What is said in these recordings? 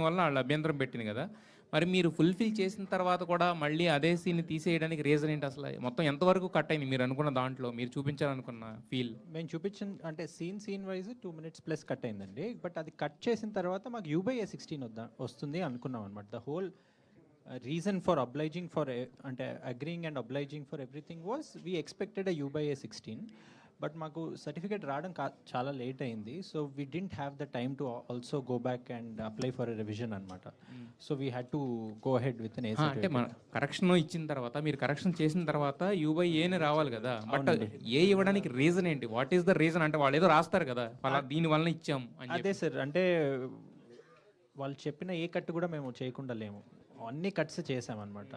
వల్ల వాళ్ళు అభ్యంతరం పెట్టింది కదా. మరి మీరు ఫుల్ఫిల్ చేసిన తర్వాత కూడా మళ్ళీ అదే సీన్ తీసేయడానికి రీజన్ ఏంటి అసలు? మొత్తం ఎంతవరకు కట్ అయింది మీరు అనుకున్న దాంట్లో, మీరు చూపించాలనుకున్న ఫీల్? మేము చూపించిన అంటే scene wise 2 minutes plus cut అయిందండి. బట్ అది కట్ చేసిన తర్వాత మాకు U/A16 వస్తుంది అనుకున్నాం అనమాట. The whole reason for obliging for అంటే agreeing and obliging for everything was we expected U/A16. But మాకు సర్టిఫికేట్ రావడం చాలా లేట్ అయింది. So we didn't have the time to also go back and apply for a revision అనమాట. So we had to go ahead with an A. అంటే మన correction ఇచ్చిన తర్వాత, మీరు కరెక్షన్ చేసిన తర్వాత U/A రావాలి కదా. బట్ ఏ ఇవ్వడానికి రీజన్ ఏంటి? What is the reason? అంటే వాళ్ళు ఏదో రాస్తారు కదా, అలా దీని వలన ఇచ్చాం అని. అదే సార్, అంటే వాళ్ళు చెప్పిన ఏ కట్ కూడా మేము చేయకుండా లేము, అన్ని కట్స్ చేసామన్నమాట.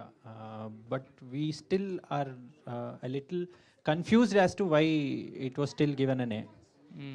But we still are little confused as to why it was still given అనే.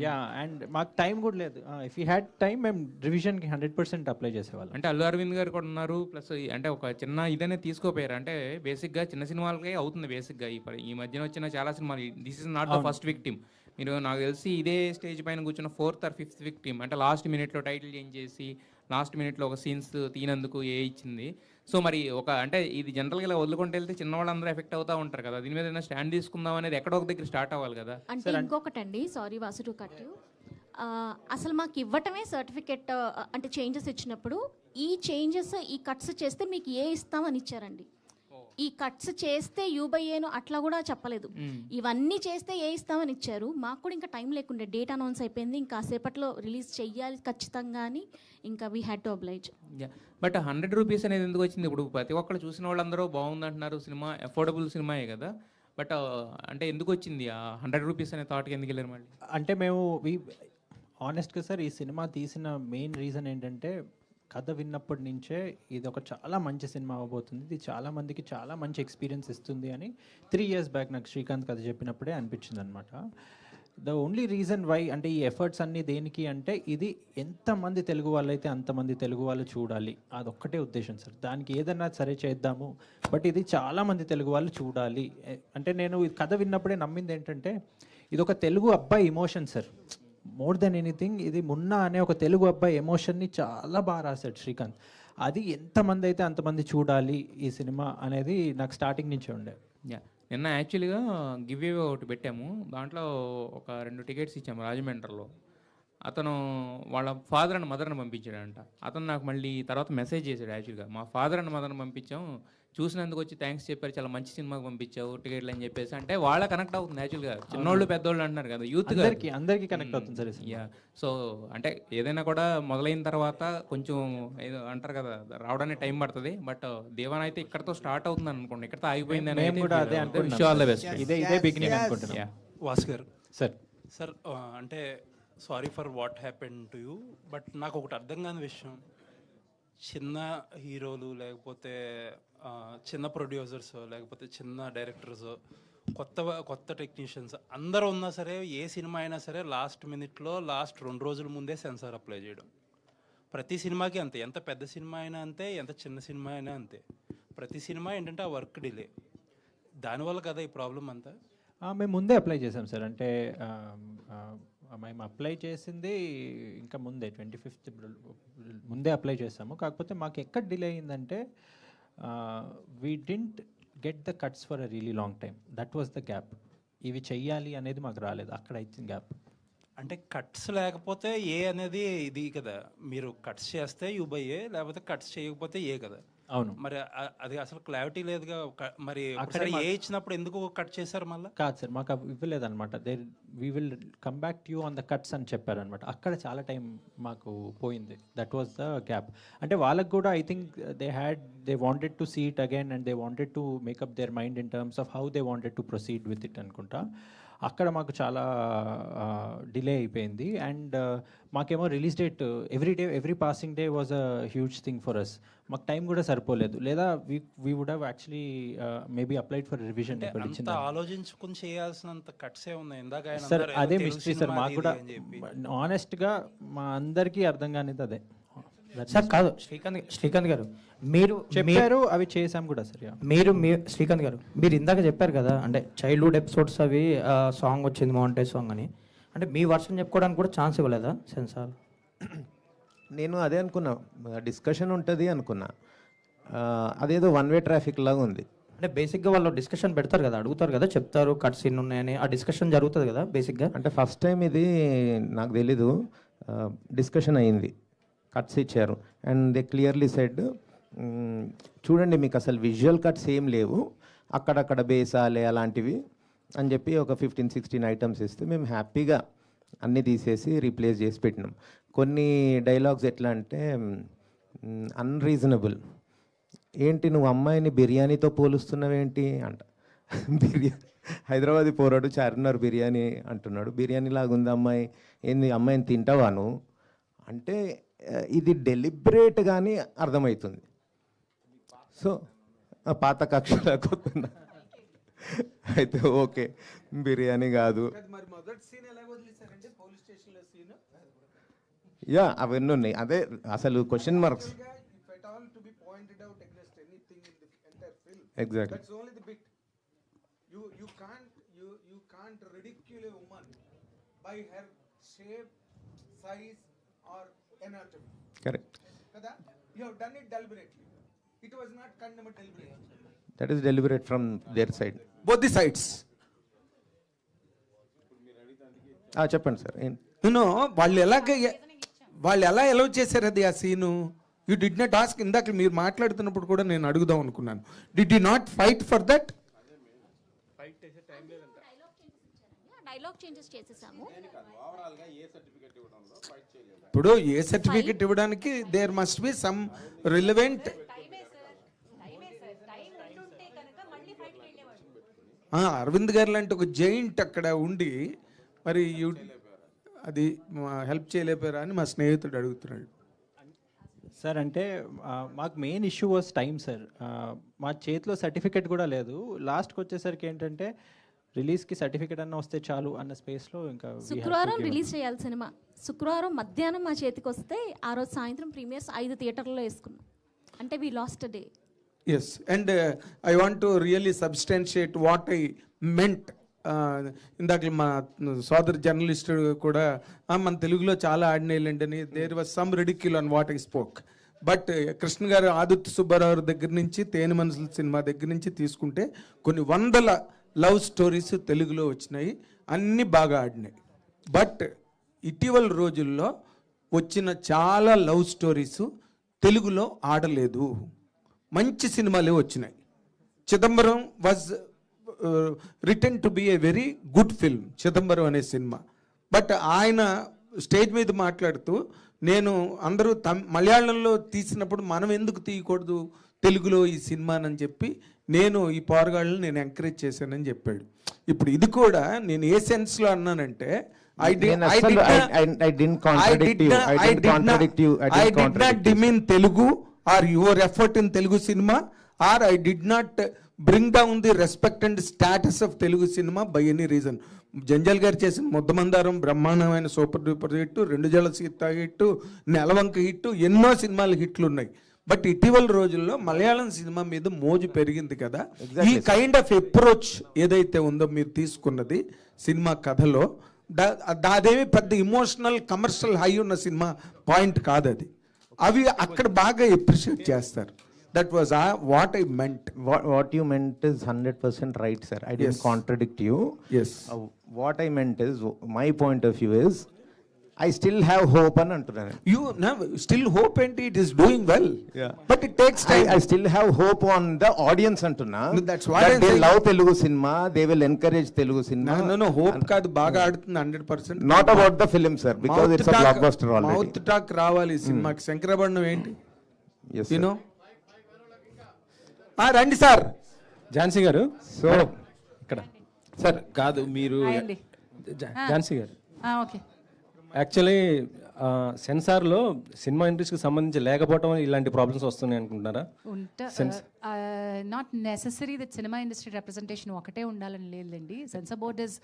యా, అండ్ మాకు టైం కూడా లేదు. ఇఫ్ యూ హ్యాడ్ టైం మేము రివిజన్కి 100% అప్లై చేసేవాళ్ళం. అంటే అల్లు అరవింద్ గారు కూడా ఉన్నారు, ప్లస్ అంటే ఒక చిన్న ఇదనే తీసుకోపోయారు. అంటే బేసిక్గా చిన్న సినిమాలకే అవుతుంది బేసిక్గా. ఈ మధ్యన వచ్చిన చాలా సినిమాలు, this is not the first victim. మీరు నాకు తెలిసి ఇదే స్టేజ్ పైన కూర్చున్న 4th or 5th విక్టిమ్. అంటే లాస్ట్ మినిట్లో టైటిల్ చేంజ్ చేసి లాస్ట్ మినిట్లో ఒక సీన్స్ తీనందుకు ఇచ్చింది. సో మరి అంటే ఇది జనరల్గా ఇలా వదులుకుంటూ వెళ్తే చిన్నవాళ్ళందరూ ఎఫెక్ట్ అవుతూ ఉంటారు కదా. దీని మీద ఏదైనా స్టాండ్ తీసుకుందాం అనేది ఎక్కడో ఒక దగ్గర స్టార్ట్ అవ్వాలి కదా. అంటే ఇంకొకటండి, sorry Vasu to cut you, అసలు మాకు ఇవ్వటమే సర్టిఫికెట్ అంటే చేంజెస్ ఇచ్చినప్పుడు ఈ చేంజెస్ ఈ కట్స్ చేస్తే మీకు ఇస్తామని ఇచ్చారండి. ఈ కట్స్ చేస్తే U/Aను అట్లా కూడా చెప్పలేదు. ఇవన్నీ చేస్తే ఇస్తామని ఇచ్చారు. మాకు కూడా ఇంకా టైం లేకుండే, డేట్ అనౌన్స్ అయిపోయింది, ఇంకా సేపట్లో రిలీజ్ చెయ్యాలి ఖచ్చితంగా అని ఇంకా we had to oblige. But 100 rupees అనేది ఎందుకు వచ్చింది? ఇప్పుడు ప్రతి ఒక్కరు చూసిన వాళ్ళందరూ బాగుంది అంటున్నారు, సినిమా అఫోర్డబుల్ సినిమాయే కదా. బట్ అంటే ఎందుకు వచ్చింది ఆ 100 రూపీస్ అనే థాట్కి ఎందుకు వెళ్ళారు మళ్ళీ? అంటే మేము ఆనెస్ట్గా సార్, ఈ సినిమా తీసిన మెయిన్ రీజన్ ఏంటంటే, కథ విన్నప్పటి నుంచే ఇది ఒక చాలా మంచి సినిమా అవ్వబోతుంది, ఇది చాలా మందికి చాలా మంచి ఎక్స్పీరియన్స్ ఇస్తుంది అని 3 years బ్యాక్ నాకు శ్రీకాంత్ కథ చెప్పినప్పుడే అనిపించింది అనమాట. ద ఓన్లీ రీజన్ వై అంటే ఈ ఎఫర్ట్స్ అన్నీ దేనికి అంటే, ఇది ఎంతమంది తెలుగు వాళ్ళు అయితే అంతమంది తెలుగు వాళ్ళు చూడాలి, అదొక్కటే ఉద్దేశం సార్. దానికి ఏదన్నా సరే చేద్దాము, బట్ ఇది చాలామంది తెలుగు వాళ్ళు చూడాలి. అంటే నేను ఈ కథ విన్నప్పుడే నమ్మింది ఏంటంటే, ఇది ఒక తెలుగు అబ్బాయి emotion sir. More than anything ఇది మున్నా అనే ఒక తెలుగు అబ్బాయి ఎమోషన్ని చాలా బాగా రాశాడు శ్రీకాంత్. అది ఎంతమంది అయితే అంతమంది చూడాలి ఈ సినిమా అనేది నాకు స్టార్టింగ్ నుంచే ఉండే. నిన్న యాక్చువల్గా గివ్ అవే ఒకటి పెట్టాము, దాంట్లో ఒక 2 టికెట్స్ ఇచ్చాము రాజమండ్రిలో. అతను వాళ్ళ ఫాదర్ అండ్ మదర్ని పంపించాడంట. అతను నాకు మళ్ళీ తర్వాత మెసేజ్ చేశాడు, యాక్చువల్గా మా ఫాదర్ అండ్ మదర్ని పంపించాం, చూసినందుకు వచ్చి థ్యాంక్స్ చెప్పారు, చాలా మంచి సినిమాకి పంపించావు టికెట్లు అని చెప్పేసి. అంటే వాళ్ళ కనెక్ట్ అవుతుంది యాక్చువల్గా, చిన్నోళ్ళు పెద్దోళ్ళు అంటున్నారు కదా, యూత్ అందరికీ కనెక్ట్ అవుతుంది సార్. యా, సో అంటే ఏదైనా కూడా మొదలైన తర్వాత కొంచెం ఏదో అంటారు కదా, రావడానికి టైం పడుతుంది. బట్ దేవాన్ అయితే ఇక్కడతో స్టార్ట్ అవుతుంది అనుకోండి, ఇక్కడతో ఆగిపోయింది అని ఇదే బిగినింగ్ అనుకుంటున్నా. వాసు గారు సార్, అంటే sorry for what happen to you, but నాకు ఒకటి అర్థం కాని విషయం, చిన్న హీరోలు లేకపోతే చిన్న ప్రొడ్యూసర్స్ లేకపోతే చిన్న డైరెక్టర్స్ కొత్త టెక్నీషియన్స్ అందరూ ఉన్నా సరే, ఏ సినిమా అయినా సరే లాస్ట్ మినిట్లో లాస్ట్ 2 రోజుల ముందే సెన్సార్ అప్లై చేయడం. ప్రతి సినిమాకి అంతే, ఎంత పెద్ద సినిమా అయినా అంతే, ఎంత చిన్న సినిమా అయినా అంతే. ప్రతి సినిమా ఏంటంటే ఆ వర్క్ డిలే, దానివల్ల కదా ఈ ప్రాబ్లం అంతా. మేము ముందే అప్లై చేసాం సార్. అంటే మేము అప్లై చేసింది ఇంకా ముందే 25th ముందే అప్లై చేసాము. కాకపోతే మాకు ఎక్కడ డిలే అయిందంటే, we didn't get the cuts for a really long time. That was the gap. ఇవి చెయ్యాలి అనేది మాకు రాలేదు, అక్కడ అయితే గ్యాప్. అంటే కట్స్ లేకపోతే అనేది ఇది కదా, మీరు కట్స్ చేస్తే U/A, లేకపోతే కట్స్ చేయకపోతే కదా. అవును, మరి అది అసలు క్లారిటీ లేదుగా. మరి అక్కడ ఇచ్చినప్పుడు ఎందుకు కట్ చేశారు మళ్ళీ? కాదు సార్, మాకు ఇవ్వలేదన్నమాట. We will come back to you on the cuts అని చెప్పారనమాట. అక్కడ చాలా టైం మాకు పోయింది. That was the gap. అంటే వాళ్ళకు కూడా I think they wanted to see it again and they wanted to make up their mind in terms of how they wanted to proceed with it అనుకుంటా. అక్కడ మాకు చాలా డిలే అయిపోయింది. అండ్ మాకేమో release date every passing day was a huge thing for us. మాకు time కూడా సరిపోలేదు, లేదా we would have actually maybe applied for revision. ఆలోచించుకుని చేయాల్సినంత కట్సే ఉన్నాయి ఇందాక సార్. అదే మిస్టరీ సార్ మాకు కూడా. ఆనెస్ట్గా మా అందరికీ అర్థం కానిది అదే సార్. కాదు శ్రీకాంత్ గారు, మీరు చెప్పారు, అవి చేసాం కూడా సార్. శ్రీకాంత్ గారు, మీరు ఇందాక చెప్పారు కదా, అంటే చైల్డ్హుడ్ ఎపిసోడ్స్ అవి సాంగ్ వచ్చింది మౌంటైన్ సాంగ్ అని, అంటే మీ వర్షన్ చెప్పుకోవడానికి కూడా ఛాన్స్ ఇవ్వలేదా సెన్సార్? నేను అదే అనుకున్నా, డిస్కషన్ ఉంటుంది అనుకున్నా. అదేదో వన్ వే ట్రాఫిక్ లాగా ఉంది. అంటే బేసిక్గా వాళ్ళు డిస్కషన్ పెడతారు కదా, అడుగుతారు కదా, చెప్తారు కట్స్ ఇన్ని ఉన్నాయని, ఆ డిస్కషన్ జరుగుతుంది కదా బేసిక్గా. అంటే ఫస్ట్ టైం ఇది నాకు తెలీదు, డిస్కషన్ అయింది, కట్స్ ఇచ్చారు. అండ్ దే క్లియర్లీ సెడ్, చూడండి మీకు అసలు విజువల్ కట్స్ ఏం లేవు, అక్కడక్కడ బేసాలే అలాంటివి అని చెప్పి ఒక 15-16 ఐటమ్స్ ఇస్తే మేము హ్యాపీగా అన్నీ తీసేసి రీప్లేస్ చేసి పెట్టినాం. కొన్ని డైలాగ్స్ ఎట్లా అంటే అన్రీజనబుల్, ఏంటి నువ్వు అమ్మాయిని బిర్యానీతో పోలుస్తున్నావేంటి అంట. బిర్యానీ హైదరాబాదీ పోరాడు చార్మినార్ బిర్యానీ అంటున్నాడు, బిర్యానీ లాగా ఉంది అమ్మాయి, ఏంది అమ్మాయిని తింటావా నువ్వు అంటే ఇది డెలిబరేట్గాని అర్థమవుతుంది. సో పాత కక్షలా కొత్త అయితే ఓకే బిర్యానీ కాదు, యా అవన్నీ ఉన్నాయి. అదే అసలు question marks. Exactly. You can't ridicule a woman by her shape, size or anatomy. Correct. Kada? You have done it deliberately. It was not condemned deliberately. That is deliberate from their side. Both the sides. చెప్పండి sir. వాళ్ళు ఎలా allow చేశారు అది ఆ scene? You did not ask. ఇందాక మీరు మాట్లాడుతున్నప్పుడు కూడా నేను అడుగుదాం అనుకున్నాను, did you not fight for that? Dialogue changes చేసేసాము. ఇప్పుడు ఏ సర్టిఫికెట్ ఇవ్వడానికి there must be some relevant. Aravind గారు లాంటి ఒక జైంట్ అక్కడ ఉండి మరి అది హెల్ప్ చేయలేపారా అని మా స్నేహితుడు అడుగుతున్నాడు. సార్ అంటే మాకు main issue was time sir. మా చేతిలో సర్టిఫికేట్ కూడా లేదు. లాస్ట్కి వచ్చేసరికి ఏంటంటే రిలీజ్కి సర్టిఫికేట్ అన్న వస్తే చాలు అన్న స్పేస్లో ఇంకా శుక్రవారం రిలీజ్ చేయాలి సినిమా. శుక్రవారం మధ్యాహ్నం మా చేతికి వస్తే ఆ రోజు సాయంత్రం ప్రీమియర్స్ 5 థియేటర్లో వేసుకున్నాం. అంటే we last day. Yes, and I want to really substantiate what I meant. ఇందాక మా సోదరు జర్నలిస్ట్ కూడా మన తెలుగులో చాలా ఆడినాయిలేంటని there was some ridicule on what I spoke. But Krishna garu Aditya Subbarao దగ్గర నుంచి తేనె మనసుల సినిమా దగ్గర నుంచి తీసుకుంటే కొన్ని వందల లవ్ స్టోరీస్ తెలుగులో వచ్చినాయి, అన్నీ బాగా ఆడినాయి. బట్ ఇటీవల రోజుల్లో వచ్చిన చాలా లవ్ స్టోరీస్ తెలుగులో ఆడలేదు. మంచి సినిమాలే వచ్చినాయి. Chidambaram was return to be a very good film, Chidambaram అనే సినిమా. బట్ ఆయన స్టేజ్ మీద మాట్లాడుతూ నేను అందరూ మలయాళంలో తీసినప్పుడు మనం ఎందుకు తీయకూడదు తెలుగులో ఈ సినిమానని చెప్పి నేను ఈ పోరగాళ్ళని నేను ఎంకరేజ్ చేశానని చెప్పాడు. ఇప్పుడు ఇది కూడా నేను ఏ సెన్స్లో అన్నానంటే I did not demean Telugu or your effort in Telugu cinema, or I did not bring down the respect and status of Telugu cinema by any reason. జంజల్ గారు చేసిన ముద్దమందారం బ్రహ్మాండమైన సూపర్ డూపర్ హిట్, 2 జల సీత హిట్, నెలవంక hit, ఎన్నో సినిమాలు హిట్లు ఉన్నాయి. But ఇటీవల రోజుల్లో మలయాళం సినిమా మీద మోజు పెరిగింది కదా. ఈ కైండ్ ఆఫ్ అప్రోచ్ ఏదైతే ఉందో మీరు తీసుకున్నది సినిమా కథలో, అదేమి పెద్ద ఇమోషనల్ కమర్షియల్ హై ఉన్న సినిమా పాయింట్ కాదు అది. అవి అక్కడ బాగా అప్రిషియేట్ చేస్తారు. That was what I meant. What you meant is 100% right sir. I don't contradict you. What I meant is, my point of view is I still have hope అని అంటున్నాను. You still hope and it is doing well. Yeah. But it takes time. I still have hope on the audience అంటున్నా. That's what I they love Telugu cinema, they will encourage Telugu cinema. No, hope కాదు, బాగా ఆడుతుంది 100%. Not about the film sir, because it's a blockbuster already. Mouth talk రావాలి సినిమాకి. శంకరభరణం ఏంటి? Yes, you know. రండి sir. Jhansi గారు. So ఇక్కడ sir కాదు మీరు ఝాన్సీ గారు. ఓకే. యాక్చువల్లీ సెన్సార్లో సినిమా ఇండస్ట్రీకి సంబంధించి లేకపోవడం ఇలాంటి ప్రాబ్లమ్స్ వస్తున్నాయి అనుకుంటున్నారా? Not necessary that cinema industry representation ఒకటే ఉండాలని లేదండి. సెన్సార్ బోర్డ్ ఇస్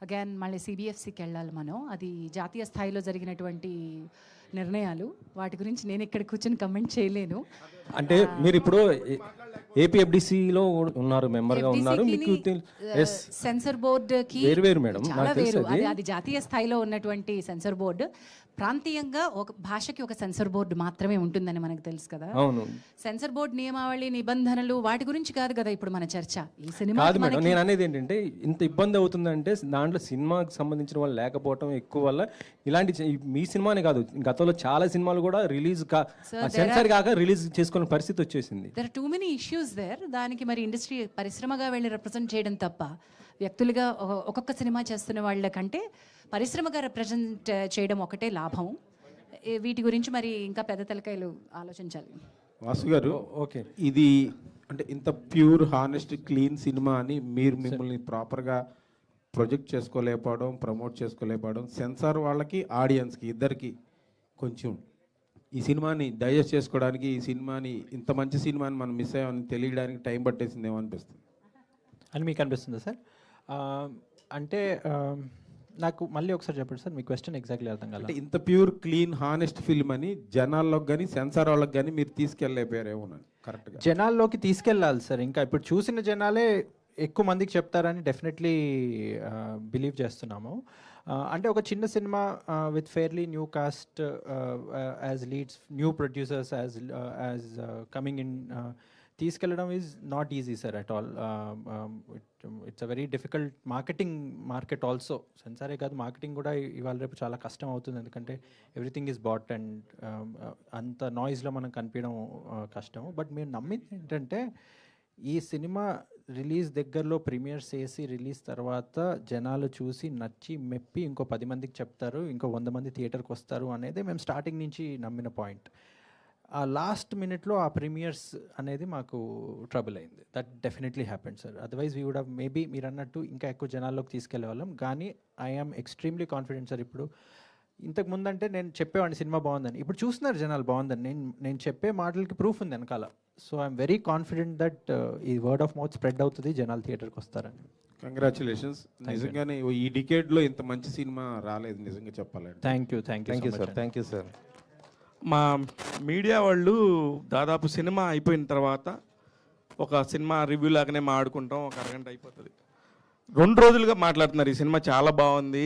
అగైన్ మళ్ళీ సిబిఎఫ్సికి వెళ్ళాలి మనం. అది జాతీయ స్థాయిలో జరిగినటువంటి నిర్ణయాలు, వాటి గురించి నేను ఇక్కడ కూర్చొని కమెంట్ చేయలేను. అంటే మీరు ఇప్పుడు ఏపీఎఫ్డిసిలో ఉన్నారు, మెంబర్గా ఉన్నారు. మీకు సెన్సార్ బోర్డుకి వేరు మేడం, చాలా వేరు. అది జాతీయ స్థాయిలో ఉన్నటువంటి సెన్సార్ బోర్డు. ప్రాంతీయంగా ఒక భాషకి ఒక సెన్సర్ బోర్డు మాత్రమే ఉంటుందని మనకు తెలుసు కదా. అవును. సెన్సర్ బోర్డు నియమావళి, నిబంధనలు వాటి గురించి కాదు కదా ఇప్పుడు మన చర్చ. ఈ సినిమా కాదు మేడం, నేను అనేది ఏంటంటే ఇంత ఇబ్బంది అవుతుందంటే దాంట్లో సినిమాకి సంబంధించిన వాళ్ళు లేకపోవడం ఎక్కువ వల్ల ఇలాంటి మీ సినిమానే కాదు, గతంలో చాలా సినిమాలు కూడా రిలీజ్ సెన్సార్ కాక రిలీజ్ చేసుకునే పరిస్థితి వచ్చేసింది. There are too many issues there. దానికి మరి ఇండస్ట్రీ పరిశ్రమగా వెళ్ళి రిప్రజెంట్ చేయడం తప్ప వ్యక్తులుగా ఒక్కొక్క సినిమా చేస్తున్న వాళ్ళకంటే పరిశ్రమగా రిప్రజెంట్ చేయడం ఒకటే లాభం. వీటి గురించి మరి ఇంకా పెద్ద తలకాయలు ఆలోచించాలి. వాసు గారు, ఓకే, ఇది అంటే ఇంత ప్యూర్ హానెస్ట్ క్లీన్ సినిమా అని మీరు మిమ్మల్ని ప్రాపర్గా ప్రొజెక్ట్ చేసుకోలేకపోవడం, ప్రమోట్ చేసుకోలేకపోవడం, సెన్సార్ వాళ్ళకి ఆడియన్స్కి ఇద్దరికి కొంచెం ఈ సినిమాని డైజెస్ట్ చేసుకోవడానికి, ఈ సినిమాని ఇంత మంచి సినిమాని మనం మిస్ అయ్యామని తెలియడానికి టైం పట్టేసిందేమో అనిపిస్తుంది అని మీకు అనిపిస్తుందా సార్? అంటే నాకు మళ్ళీ ఒకసారి చెప్పండి సార్, మీ క్వశ్చన్ ఎగ్జాక్ట్లీ అర్థం కాలేదు. అంటే ఇంత ప్యూర్ క్లీన్ హానెస్ట్ ఫిల్మ్ అని జనాల్లోకి కానీ సెన్సార్ వాళ్ళకి కానీ మీరు తీసుకెళ్ళలేకపోయారేమో కరెక్ట్గా. జనాల్లోకి తీసుకెళ్ళాలి సార్. ఇంకా ఇప్పుడు చూసిన జనాలే ఎక్కువ మందికి చెప్తారని డెఫినెట్లీ బిలీవ్ చేస్తున్నాము. అంటే ఒక చిన్న cinema with fairly new cast as leads, new producers as coming in, తీసుకెళ్ళడం is not easy sir at all. It's a very difficult market also. సెన్సారే కాదు, మార్కెటింగ్ కూడా ఇవాళ రేపు చాలా కష్టం అవుతుంది. ఎందుకంటే ఎవ్రీథింగ్ ఈజ్ బాట్ అండ్ అంత నాయిస్లో మనం కనిపించడం కష్టం. బట్ మీరు నమ్మింది ఏంటంటే ఈ సినిమా రిలీజ్ దగ్గరలో ప్రీమియర్స్ చేసి రిలీజ్ తర్వాత జనాలు చూసి నచ్చి మెప్పి ఇంకో 10 మందికి చెప్తారు, ఇంకో 100 మంది థియేటర్కి వస్తారు అనేది మేము స్టార్టింగ్ నుంచి నమ్మిన పాయింట్. ఆ లాస్ట్ మినిట్లో ఆ ప్రీమియర్స్ అనేది మాకు ట్రబుల్ అయింది. That definitely happened sir. Otherwise we would have maybe మీరు అన్నట్టు ఇంకా ఎక్కువ జనాల్లోకి తీసుకెళ్లే వాళ్ళం. కానీ ఐఎమ్ ఎక్స్ట్రీమ్లీ కాన్ఫిడెంట్ సార్. ఇప్పుడు ఇంతకు ముందంటే నేను చెప్పేవాడిని సినిమా బాగుందని, ఇప్పుడు చూస్తున్నారు జనాలు బాగుందని. నేను చెప్పే మాటలకి ప్రూఫ్ ఉంది వెనకాల. So I'm very confident that ఈ వర్డ్ ఆఫ్ మౌత్ స్ప్రెడ్ అవుతుంది, జనాలు థియేటర్కి వస్తారని. కంగ్రాచులేషన్స్. నిజంగానే ఈ డికేడ్లో ఇంత మంచి సినిమా రాలేదు నిజంగా చెప్పాలంటే. Thank you sir. Thank you sir. మా మీడియా వాళ్ళు దాదాపు సినిమా అయిపోయిన తర్వాత ఒక సినిమా రివ్యూ లాగానే మాట్లాడుకుంటాం, ఒక అరగంట అయిపోతుంది. 2 రోజులుగా మాట్లాడుతున్నారు ఈ సినిమా చాలా బాగుంది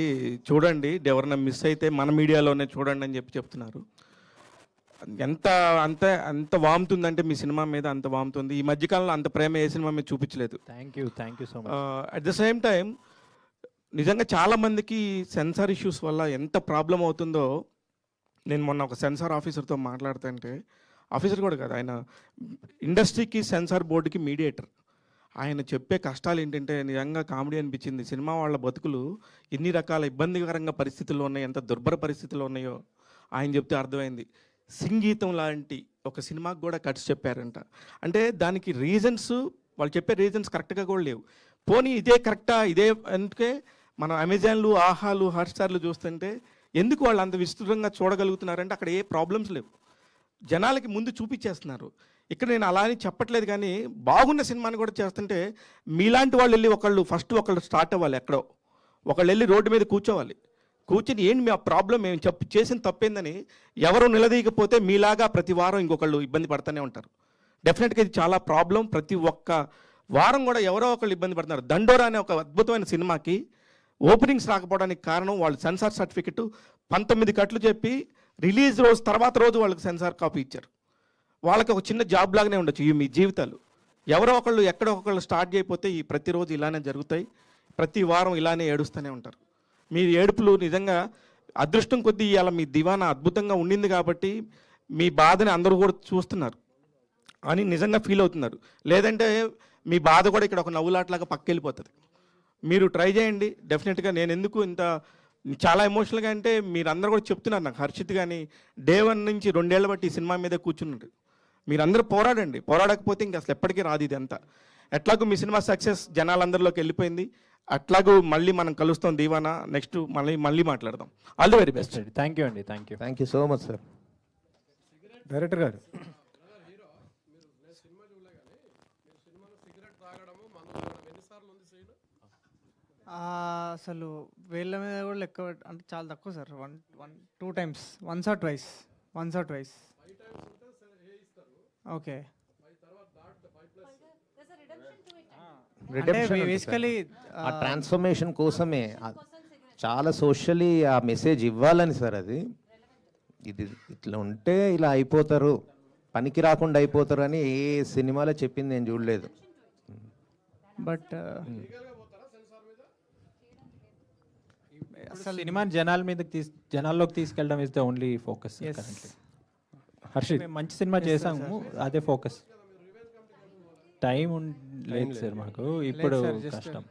చూడండి, ఎవరైనా మిస్ అయితే మన మీడియాలోనే చూడండి అని చెప్తున్నారు. అంత వాముతుందంటే మీ సినిమా మీద అంత వాముతుంది. ఈ మధ్యకాలంలో అంత ప్రేమ ఏ సినిమా మీద చూపించలేదు. Thank you so much. At the same time నిజంగా చాలామందికి సెన్సార్ ఇష్యూస్ వల్ల ఎంత ప్రాబ్లం అవుతుందో, నేను మొన్న ఒక సెన్సార్ ఆఫీసర్తో మాట్లాడుతుంటే, ఆఫీసర్ కూడా కాదు, ఆయన ఇండస్ట్రీకి సెన్సార్ బోర్డుకి మీడియేటర్. ఆయన చెప్పే కష్టాలు ఏంటంటే నిజంగా కామెడీ అనిపించింది. సినిమా వాళ్ళ బతుకులు ఎన్ని రకాల ఇబ్బందికరంగా పరిస్థితుల్లో ఉన్నాయి, ఎంత దుర్భర పరిస్థితుల్లో ఉన్నాయో ఆయన చెప్తే అర్థమైంది. సంగీతం లాంటి ఒక సినిమాకి కూడా కట్స్ చెప్పారంట. అంటే దానికి రీజన్స్, వాళ్ళు చెప్పే రీజన్స్ కరెక్ట్గా కూడా లేవు. పోనీ ఇదే కరెక్టా, ఇదే అందుకే మనం అమెజాన్లు, ఆహాలు, హాట్స్టార్లు చూస్తుంటే ఎందుకు వాళ్ళు అంత విస్తృతంగా చూడగలుగుతున్నారంటే అక్కడ ఏ ప్రాబ్లమ్స్ లేవు, జనాలకి ముందు చూపించేస్తున్నారు. ఇక్కడ నేను అలా అని చెప్పట్లేదు, కానీ బాగున్న సినిమాని కూడా చేస్తుంటే మీలాంటి వాళ్ళు వెళ్ళి ఒకళ్ళు స్టార్ట్ అవ్వాలి, ఎక్కడో ఒకళ్ళు వెళ్ళి రోడ్డు మీద కూర్చోవాలి. కూర్చొని ఏంటి మీ ఆ ప్రాబ్లం, మేము చేసిన తప్పేందని ఎవరు నిలదీయకపోతే మీలాగా ప్రతి వారం ఇంకొకళ్ళు ఇబ్బంది పడుతూనే ఉంటారు. డెఫినెట్గా ఇది చాలా ప్రాబ్లం. ప్రతి ఒక్క వారం కూడా ఎవరో ఒకళ్ళు ఇబ్బంది పడుతున్నారు. దండోరా అనే ఒక అద్భుతమైన సినిమాకి ఓపెనింగ్స్ రాకపోవడానికి కారణం వాళ్ళు సెన్సార్ సర్టిఫికెట్ 19 కట్లు చెప్పి రిలీజ్ రోజు తర్వాత రోజు వాళ్ళకి సెన్సార్ కాపీ ఇచ్చారు. వాళ్ళకి ఒక చిన్న జాబ్ లాగానే ఉండొచ్చు ఈ మీ జీవితాలు. ఎవరో ఒకళ్ళు ఎక్కడో ఒకళ్ళు స్టార్ట్ చేయకపోతే ఈ ప్రతిరోజు ఇలానే జరుగుతాయి, ప్రతి వారం ఇలానే ఏడుస్తూనే ఉంటారు. మీ ఏడుపులు నిజంగా అదృష్టం కొద్దీ ఇవాళ మీ దివానా అద్భుతంగా ఉండింది కాబట్టి మీ బాధని అందరూ కూడా చూస్తున్నారు అని నిజంగా ఫీల్ అవుతున్నారు. లేదంటే మీ బాధ కూడా ఇక్కడ ఒక నవ్వులాట్లాగా పక్కెళ్ళిపోతుంది. మీరు ట్రై చేయండి డెఫినెట్గా. నేను ఎందుకు ఇంత చాలా ఎమోషనల్గా అంటే మీరందరూ కూడా చెప్తున్నారు నాకు. హర్షిత్ కానీ డే 1 నుంచి 2 ఏళ్ళ బట్టి ఈ సినిమా మీద కూర్చున్నారు. మీరందరూ పోరాడండి, పోరాడకపోతే ఇంక అసలు ఎప్పటికీ రాదు ఇది అంతా. ఎట్లాగూ మీ సినిమా సక్సెస్ జనాలందరిలోకి వెళ్ళిపోయింది. అట్లాగూ మళ్ళీ మనం కలుస్తాం దీవానా, నెక్స్ట్ మళ్ళీ మాట్లాడదాం. All the very best. Thank you అండి. Thank you so much sir. Director గారు, అసలు వీళ్ళ మీద కూడా లెక్క అంటే చాలా తక్కువ sir. 1-2 times, once or twice. Okay, basically ఆ ట్రాన్స్ఫర్మేషన్ కోసమే చాలా సోషల్లీ ఆ మెసేజ్ ఇవ్వాలని సార్. అది ఇది ఇట్లా ఉంటే ఇలా అయిపోతారు, పనికి రాకుండా అయిపోతారు అని ఏ సినిమాలో చెప్పింది నేను చూడలేదు. బట్ అసలు సినిమాని జనాల్లోకి తీసుకెళ్ళడం is the only focus. Harshit మేము మంచి సినిమా చేసాము, అదే ఫోకస్. టైం లేదు సార్ మాకు ఇప్పుడు, కష్టం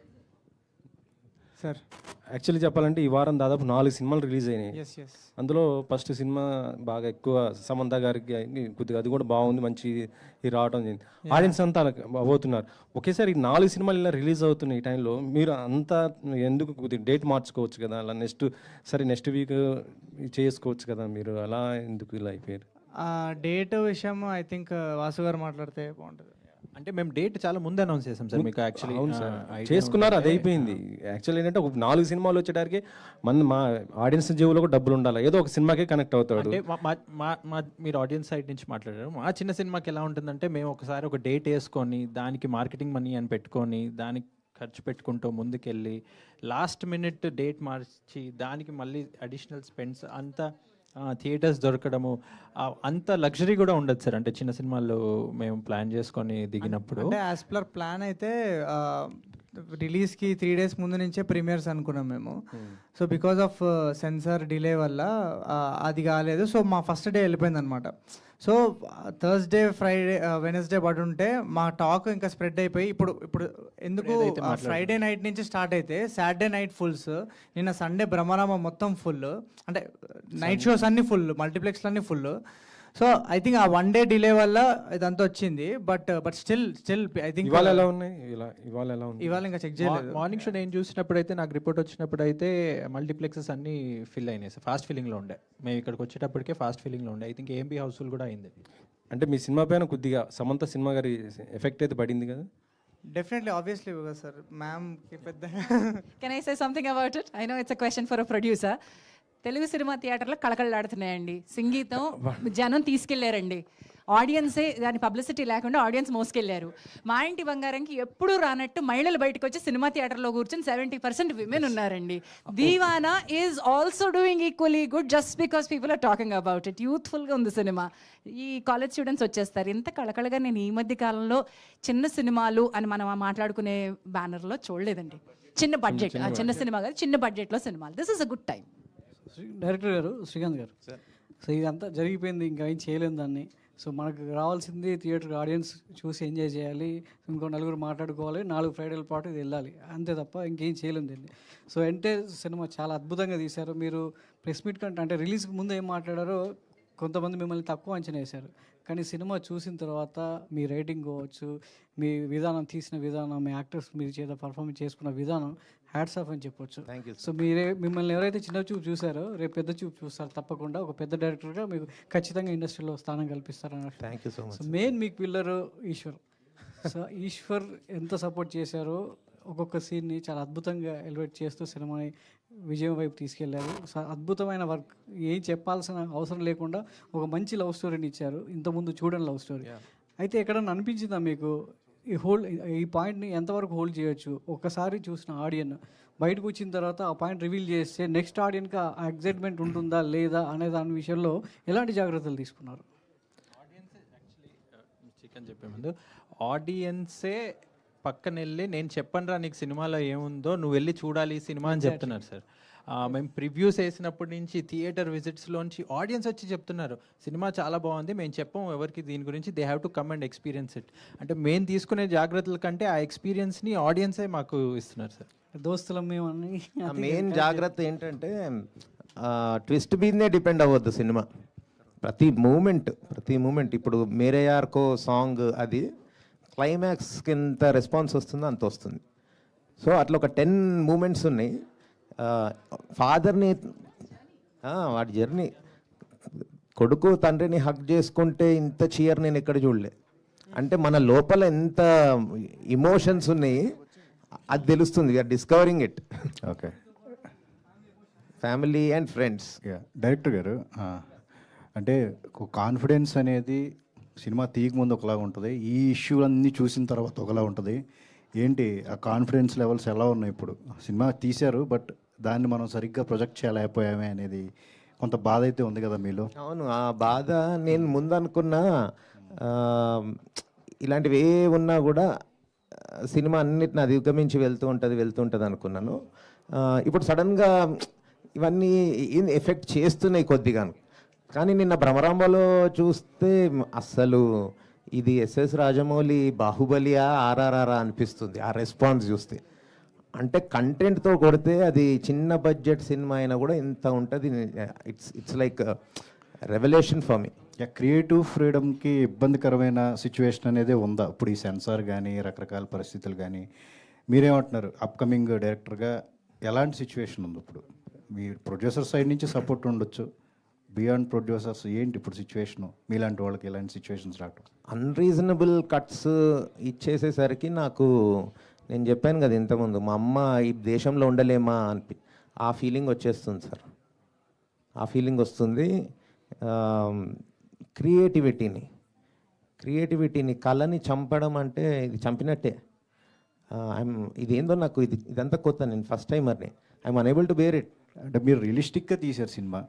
సార్. యాక్చువల్లీ చెప్పాలంటే ఈ వారం దాదాపు 4 సినిమాలు రిలీజ్ అయినాయి. ఎస్ అందులో ఫస్ట్ సినిమా బాగా ఎక్కువ సమంత గారికి కొద్దిగా అది కూడా బాగుంది, మంచి రావడం జరిగింది. ఆడియన్స్ అంతా అవుతున్నారు. ఒకేసారి ఈ 4 సినిమాలు ఇలా రిలీజ్ అవుతున్నాయి ఈ టైంలో మీరు అంతా ఎందుకు కొద్దిగా డేట్ మార్చుకోవచ్చు కదా, అలా నెక్స్ట్ వీక్ చేసుకోవచ్చు కదా, మీరు అలా ఎందుకు ఇలా అయిపోయారు? డేట్ విషయం ఐ థింక్ వాసు గారు మాట్లాడితే బాగుంటుంది. అంటే మేము డేట్ చాలా ముందు అనౌన్స్ చేసాం సార్ మీకు. యాక్చువల్లీ అవును సార్, చేసుకున్నారు, అది అయిపోయింది. యాక్చువల్లీ ఏంటంటే ఒక 4 సినిమాలు వచ్చేటానికి మా ఆడియన్స్ జీవులో కూడా డబ్బులు ఉండాలి, ఏదో ఒక సినిమాకే కనెక్ట్ అవుతాడు. అంటే మీరు ఆడియన్స్ సైడ్ నుంచి మాట్లాడారు. మా చిన్న సినిమాకి ఎలా ఉంటుందంటే మేము ఒకసారి ఒక డేట్ వేసుకొని దానికి మార్కెటింగ్ మనీ అని పెట్టుకొని దానికి ఖర్చు పెట్టుకుంటూ ముందుకెళ్ళి లాస్ట్ మినిట్ డేట్ మార్చి దానికి మళ్ళీ అడిషనల్ స్పెండ్స్, అంతా థియేటర్స్ దొరకడము, అంత లగ్జరీ కూడా ఉండదు సార్. అంటే చిన్న సినిమాల్లో మేము ప్లాన్ చేసుకొని దిగినప్పుడు అంటే యాజ్ పర్ ప్లాన్ అయితే రిలీజ్కి 3 days ముందు నుంచే ప్రీమియర్స్ అనుకున్నాం మేము. So because of censor delay వల్ల అది కాలేదు. సో మా ఫస్ట్ డే వెళ్ళిపోయింది అనమాట. సో థర్స్డే ఫ్రైడే వెనస్డే పడుంటే మా టాక్ ఇంకా స్ప్రెడ్ అయిపోయి ఇప్పుడు ఎందుకు ఫ్రైడే నైట్ నుంచి స్టార్ట్ అయితే సాటర్డే నైట్ ఫుల్స్, నిన్న సండే బ్రహ్మరామ మొత్తం ఫుల్, అంటే నైట్ షోస్ అన్నీ ఫుల్, మల్టీప్లెక్స్లు అన్నీ ఫుల్. సో ఐ థింక్ ఆ 1 day డిలే వల్ల ఇదంతా వచ్చింది. బట్ స్టిల్ ఐ థింక్ ఇవాళ ఎలా ఉన్నాయి, ఇవాళ ఇంకా చెక్ చేయలేదు. మార్నింగ్ షో నేను చూసినప్పుడు అయితే, నాకు రిపోర్ట్ వచ్చినప్పుడు అయితే మల్టీప్లెక్సెస్ అన్ని ఫిల్ అయినాయి సార్. ఫాస్ట్ ఫిల్లింగ్లో ఉండే, మేము ఇక్కడికి వచ్చేటప్పటికే ఫాస్ట్ ఫిల్లింగ్లో ఉండే. ఐ థింక్ ఏఎంబీ హౌస్ఫుల్ కూడా అయింది. అంటే మీ సినిమా పైన కొద్దిగా సమంత సినిమా గారి ఎఫెక్ట్ అయితే పడింది కదా? Definitely, obviously sir. మ్యామ్కి పెద్ద can I say something about it? I know it's a question for a producer. Telugu cinema థియేటర్లో కళకళలాడుతున్నాయండి. సంగీతం జనం తీసుకెళ్లారండి, ఆడియన్సే దాని పబ్లిసిటీ లేకుండా ఆడియన్స్ మోసుకెళ్లారు. మా ఇంటి బంగారంకి ఎప్పుడూ రానట్టు మహిళలు బయటకు వచ్చి సినిమా థియేటర్లో కూర్చొని 70% విమెన్ ఉన్నారండి. Deewana is also doing equally good just because people are talking about it. యూత్ఫుల్గా ఉంది సినిమా. ఈ కాలేజ్ స్టూడెంట్స్ వచ్చేస్తారు. ఇంత కళకళగా నేను ఈ మధ్య కాలంలో చిన్న సినిమాలు అని మనం మాట్లాడుకునే బ్యానర్లో చూడలేదండి. చిన్న బడ్జెట్, చిన్న సినిమా కాదు, చిన్న బడ్జెట్లో సినిమాలు. This is a good time. Director గారు, శ్రీకాంత్ గారు, సో ఇదంతా జరిగిపోయింది, ఇంకా ఏం చేయలేము దాన్ని. సో మనకు రావాల్సింది థియేటర్ ఆడియన్స్ చూసి ఎంజాయ్ చేయాలి, ఇంకో 4 మాట్లాడుకోవాలి, 4 ఫ్రైడేల పాటు ఇది వెళ్ళాలి, అంతే తప్ప ఇంకేం చేయలేము దీన్ని. సో ఎంటైర్ సినిమా చాలా అద్భుతంగా తీశారు. మీరు ప్రెస్ మీట్ కంటే అంటే రిలీజ్కి ముందు ఏం మాట్లాడారో కొంతమంది మిమ్మల్ని తక్కువ అంచనా వేశారు, కానీ సినిమా చూసిన తర్వాత మీ రేటింగ్ కావచ్చు, మీ విధానం, తీసిన విధానం, మీ యాక్టర్స్ మీరు చేత పర్ఫార్మెన్స్ చేసుకున్న విధానం హ్యాట్స్ ఆఫ్ అని చెప్పొచ్చు. సో మిమ్మల్ని ఎవరైతే చిన్న చూపు చూసారో రేపు పెద్ద చూపు చూస్తారు తప్పకుండా. ఒక పెద్ద డైరెక్టర్గా మీకు ఖచ్చితంగా ఇండస్ట్రీలో స్థానం కల్పిస్తారని. Thank you so much. So main మీకు పిల్లరు ఈశ్వర్. సో ఈశ్వర్ ఎంత సపోర్ట్ చేశారో, ఒక్కొక్క సీన్ని చాలా అద్భుతంగా ఎలివేట్ చేస్తూ సినిమాని విజయం వైపు తీసుకెళ్లారు. అద్భుతమైన వర్క్, ఏం చెప్పాల్సిన అవసరం లేకుండా ఒక మంచి లవ్ స్టోరీని ఇచ్చారు. ఇంతకుముందు చూడని లవ్ స్టోరీ. అయితే ఎక్కడన్నా అనిపించిందా మీకు ఈ పాయింట్ని ఎంతవరకు హోల్డ్ చేయొచ్చు? ఒకసారి చూసిన ఆడియన్ బయటకు వచ్చిన తర్వాత ఆ పాయింట్ రివీల్ చేస్తే నెక్స్ట్ ఆడియన్కి ఆ ఎగ్జైట్మెంట్ ఉంటుందా లేదా అనే దాని విషయంలో ఎలాంటి జాగ్రత్తలు తీసుకున్నారు? చికెన్ చెప్పే ముందు ఆడియన్సే పక్కన వెళ్ళి నేను చెప్పనురా నీకు సినిమాలో ఏముందో, నువ్వు వెళ్ళి చూడాలి ఈ సినిమా అని చెప్తున్నారు సార్. మేము ప్రివ్యూస్ వేసినప్పటి నుంచి థియేటర్ విజిట్స్లోంచి ఆడియన్స్ వచ్చి చెప్తున్నారు సినిమా చాలా బాగుంది, మేము చెప్పం ఎవరికి దీని గురించి, they have to come and experience it. అంటే మేము తీసుకునే జాగ్రత్తల కంటే ఆ ఎక్స్పీరియన్స్ని ఆడియన్సే మాకు ఇస్తున్నారు సార్. దోస్తులం మేము అన్ని. మెయిన్ జాగ్రత్త ఏంటంటే ట్విస్ట్ మీదనే డిపెండ్ అవ్వద్దు సినిమా. ప్రతి మూమెంట్ ఇప్పుడు మేరే యార్కో సాంగ్ అది క్లైమాక్స్కి ఎంత రెస్పాన్స్ వస్తుందో అంత వస్తుంది. సో అట్లా ఒక 10 మూమెంట్స్ ఉన్నాయి. ఫాదర్ని వాడి జర్నీ, కొడుకు తండ్రిని హక్ చేసుకుంటే ఇంత చీయర్ నేను ఎక్కడ చూడలే. అంటే మన లోపల ఎంత ఇమోషన్స్ ఉన్నాయి అది తెలుస్తుంది. We are discovering it. Okay, family and friends. Director గారు, అంటే కాన్ఫిడెన్స్ అనేది సినిమా తీయక ముందు ఒకలా ఉంటుంది, ఈ ఇష్యూలన్నీ చూసిన తర్వాత ఒకలా ఉంటుంది. ఏంటి ఆ కాన్ఫిడెన్స్ లెవెల్స్ ఎలా ఉన్నాయి ఇప్పుడు? సినిమా తీశారు బట్ దాన్ని మనం సరిగ్గా ప్రొజెక్ట్ చేయలేకపోయామే అనేది కొంత బాధ అయితే ఉంది కదా మీలో. అవును, ఆ బాధ నేను ముందు అనుకున్న ఇలాంటివి ఏ ఉన్నా కూడా సినిమా అన్నిటిని అధిగమించి వెళ్తూ ఉంటుంది అనుకున్నాను. ఇప్పుడు సడన్గా ఇవన్నీ ఎఫెక్ట్ చేస్తున్నాయి కొద్దిగా. కానీ నిన్న భ్రమరాంబలో చూస్తే అస్సలు ఇది ఎస్ఎస్ రాజమౌళి బాహుబలియా ఆర్ఆర్ఆర్ అనిపిస్తుంది ఆ రెస్పాన్స్ చూస్తే. అంటే కంటెంట్తో కొడితే అది చిన్న బడ్జెట్ సినిమా అయినా కూడా ఇంత ఉంటుంది. It's like revolution for me. Creative ఫ్రీడమ్కి ఇబ్బందికరమైన సిచ్యువేషన్ అనేది ఉందా ఇప్పుడు ఈ సెన్సార్ కానీ రకరకాల పరిస్థితులు కానీ? మీరేమంటున్నారు అప్కమింగ్ డైరెక్టర్గా ఎలాంటి సిచ్యువేషన్ ఉంది ఇప్పుడు? మీ ప్రొడ్యూసర్ సైడ్ నుంచి సపోర్ట్ ఉండొచ్చు, బియాండ్ ప్రొడ్యూసర్స్ ఏంటి ఇప్పుడు సిచ్యువేషను? మీలాంటి వాళ్ళకి ఎలాంటి సిచ్యువేషన్స్ రావటం? అన్రీజనబుల్ కట్స్ ఇచ్చేసేసరికి నాకు, నేను చెప్పాను కదా ఇంతకుముందు, మా అమ్మ ఈ దేశంలో ఉండలేమా అని ఆ ఫీలింగ్ వచ్చేస్తుంది సార్. ఆ ఫీలింగ్ వస్తుంది. క్రియేటివిటీని కళని చంపడం అంటే ఇది చంపినట్టే. ఇదేందో నాకు ఇదంతా కొత్త. నేను ఫస్ట్ టైమర్ని. I'm unable to bear it. అంటే మీరు రియలిస్టిక్గా తీశారు సినిమా,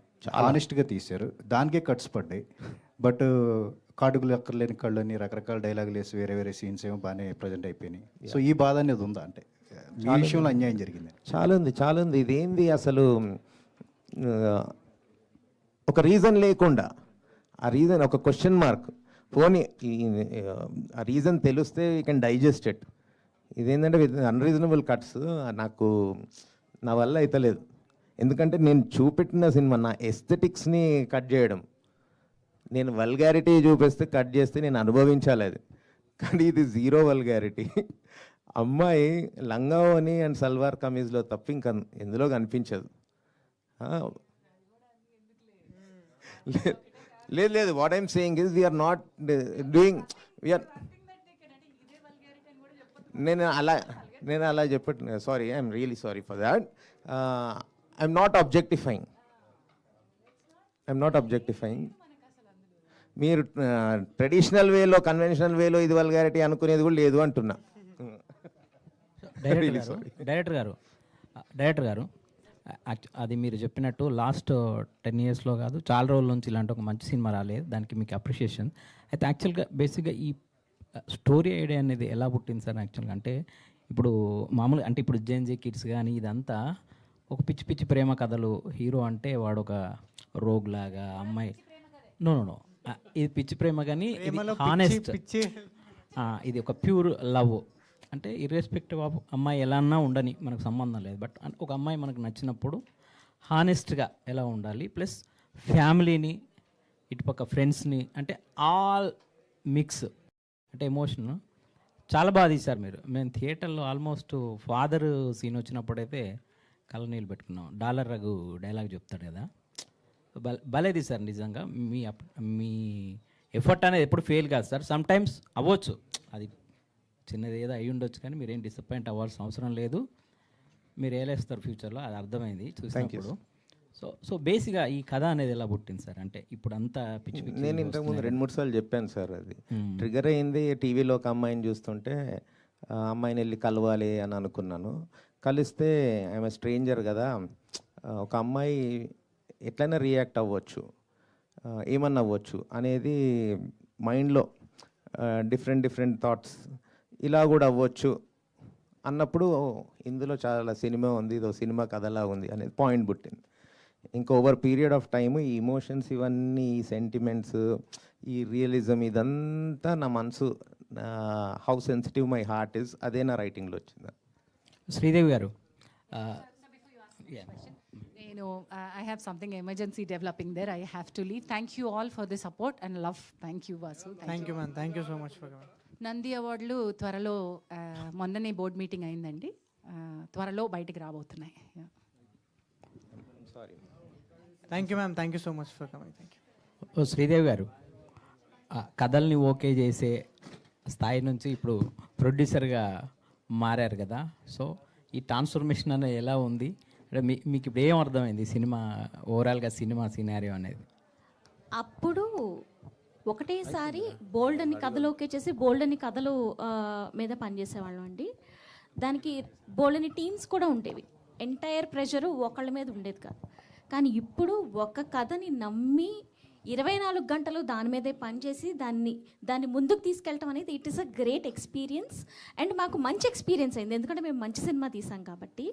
ఆనెస్ట్గా తీశారు, దానికే కట్స్ పడ్డాయి. బట్ కాటుకులు ఎక్కర్లేని కళ్ళని రకరకాల డైలాగులు వేసి వేరే వేరే సీన్స్ ఏమో బాగానే ప్రజెంట్ అయిపోయినాయి. సో ఈ బాధ అనేది ఉందా? అంటే ఈ విషయంలో అన్యాయం జరిగింది. చాలా ఉంది. ఇదేంది అసలు ఒక రీజన్ లేకుండా, ఆ రీజన్ ఒక క్వశ్చన్ మార్క్ పోనీ ఆ రీజన్ తెలిస్తే యూ కెన్ డైజెస్ట్ ఇట్. ఇదేంటంటే అన్రీజనబుల్ కట్స్ నాకు నా వల్ల అయితలేదు. ఎందుకంటే నేను చూపెట్టిన సినిమా నా ఎస్థెటిక్స్ని కట్ చేయడం, నేను వల్గారిటీ చూపిస్తే కట్ చేస్తే నేను అనుభవించాలి అది. కానీ ఇది జీరో వల్గారిటీ. అమ్మాయి లంగావోని అండ్ సల్వార్ కమీజ్లో తప్ప ఇంకా ఎందులో కనిపించదు. లేదు, what I'm saying is we're not doing we're నేను అలా చెప్పట్లేదు. Sorry, I'm really sorry for that. I'm not objectifying. మీరు ట్రెడిషనల్ వేలో కన్వెన్షనల్ వేలో ఇది వల్గారిటీ అనుకునేది కూడా లేదు అంటున్నా. డైరెక్టర్ గారు అది మీరు చెప్పినట్టు లాస్ట్ 10 yearsలో కాదు, చాలా రోజుల నుంచి ఇలాంటి ఒక మంచి సినిమా రాలేదు. దానికి మీకు అప్రిషియేషన్. అయితే యాక్చువల్గా బేసిక్గా ఈ స్టోరీ ఐడియా అనేది ఎలా పుట్టింది సార్? యాక్చువల్గా అంటే ఇప్పుడు మామూలుగా అంటే ఇప్పుడు జెన్జీ కిడ్స్ కానీ ఇదంతా ఒక పిచ్చి పిచ్చి ప్రేమ కథలు. హీరో అంటే వాడు ఒక రోగ్ లాగా, అమ్మాయి నో ఇది పిచ్చి ప్రేమ కానీ హానెస్ట్, ఇది ఒక ప్యూర్ లవ్. అంటే ఇర్రెస్పెక్టివ్ ఆఫ్ అమ్మాయి ఎలా అన్నా ఉండని మనకు సంబంధం లేదు. బట్ ఒక అమ్మాయి మనకు నచ్చినప్పుడు హానెస్ట్గా ఎలా ఉండాలి, ప్లస్ ఫ్యామిలీని ఇటుపక్క ఫ్రెండ్స్ని, అంటే ఆల్ మిక్స్, అంటే ఎమోషన్ చాలా బాగా తీశారు మీరు. మేము థియేటర్లో ఆల్మోస్ట్ ఫాదర్ సీన్ వచ్చినప్పుడైతే కళ్ళనీళ్ళు పెట్టుకున్నాం. డాలర్ రఘు డైలాగ్ చెప్తాడు కదా, భలే తీశారు నిజంగా. మీ ఎఫర్ట్ అనేది ఎప్పుడు ఫెయిల్ కాదు సార్. సమ్ టైమ్స్ అవ్వచ్చు, అది చిన్నది ఏదో అయ్యి ఉండొచ్చు, కానీ మీరేం డిసప్పాయింట్ అవ్వాల్సిన అవసరం లేదు. మీరు ఏలేస్తారు ఫ్యూచర్లో, అది అర్థమైంది చూసినప్పుడు. సో బేసిక్గా ఈ కథ అనేది ఎలా పుట్టింది సార్? అంటే ఇప్పుడు అంతా పిచ్చి పిచ్చి నేను ఇంతకుముందు 2-3 సార్లు చెప్పాను సార్. అది ట్రిగర్ అయింది టీవీలో ఒక అమ్మాయిని చూస్తుంటే, ఆ అమ్మాయిని వెళ్ళి కలవాలి అని అనుకున్నాను. కలిస్తే ఆమె స్ట్రేంజర్ కదా, ఒక అమ్మాయి ఎట్లయినా రియాక్ట్ అవ్వచ్చు, ఏమన్నా అవ్వచ్చు అనేది మైండ్లో డిఫరెంట్ థాట్స్ ఇలా కూడా అవ్వచ్చు అన్నప్పుడు ఇందులో చాలా సినిమా ఉంది, ఇదో సినిమా కథలా ఉంది అనేది పాయింట్ పుట్టింది. ఇంకా ఓవర్ పీరియడ్ ఆఫ్ టైము ఈ ఇమోషన్స్ ఇవన్నీ, ఈ సెంటిమెంట్స్, ఈ రియలిజం, ఇదంతా నా మనసు, how sensitive my heart is, అదే నా రైటింగ్లో వచ్చింది. శ్రీదేవి గారు, నేను I have something emergency developing there, I have to leave. Thank you all for the support and love. Thank you Vasu. Thank you ma'am, thank you so much for Nandi అవార్డులు త్వరలో, మొన్ననే board meeting అయిందండి, త్వరలో బయటికి రాబోతున్నాయి. Thank you ma'am, thank you so much for coming. Thank you. Sridevi గారు, కథల్ని okay చేసే స్థాయి నుంచి ఇప్పుడు ప్రొడ్యూసర్గా మారారు కదా, సో ఈ ట్రాన్స్ఫర్మేషన్ అనేది ఎలా ఉంది? అంటే మీకు ఇప్పుడు ఏం అర్థమైంది సినిమా ఓవరాల్గా, సినిమా సినారియో అనేది? అప్పుడు ఒకటేసారి బోల్డ్ అని కథలు ఓకే చేసి బోల్డ్ అని కథలు మీద పనిచేసేవాళ్ళం అండి. దానికి బోల్డ్ అని టీమ్స్ కూడా ఉండేవి. ఎంటైర్ ప్రెషరు ఒకళ్ళ మీద ఉండేది కాదు. కానీ ఇప్పుడు ఒక కథని నమ్మి 24 గంటలు దాని మీదే పనిచేసి దాన్ని ముందుకు తీసుకెళ్ళటం అనేది it is a great experience. And మాకు మంచి ఎక్స్పీరియన్స్ అయింది, ఎందుకంటే మేము మంచి సినిమా తీసాం కాబట్టి.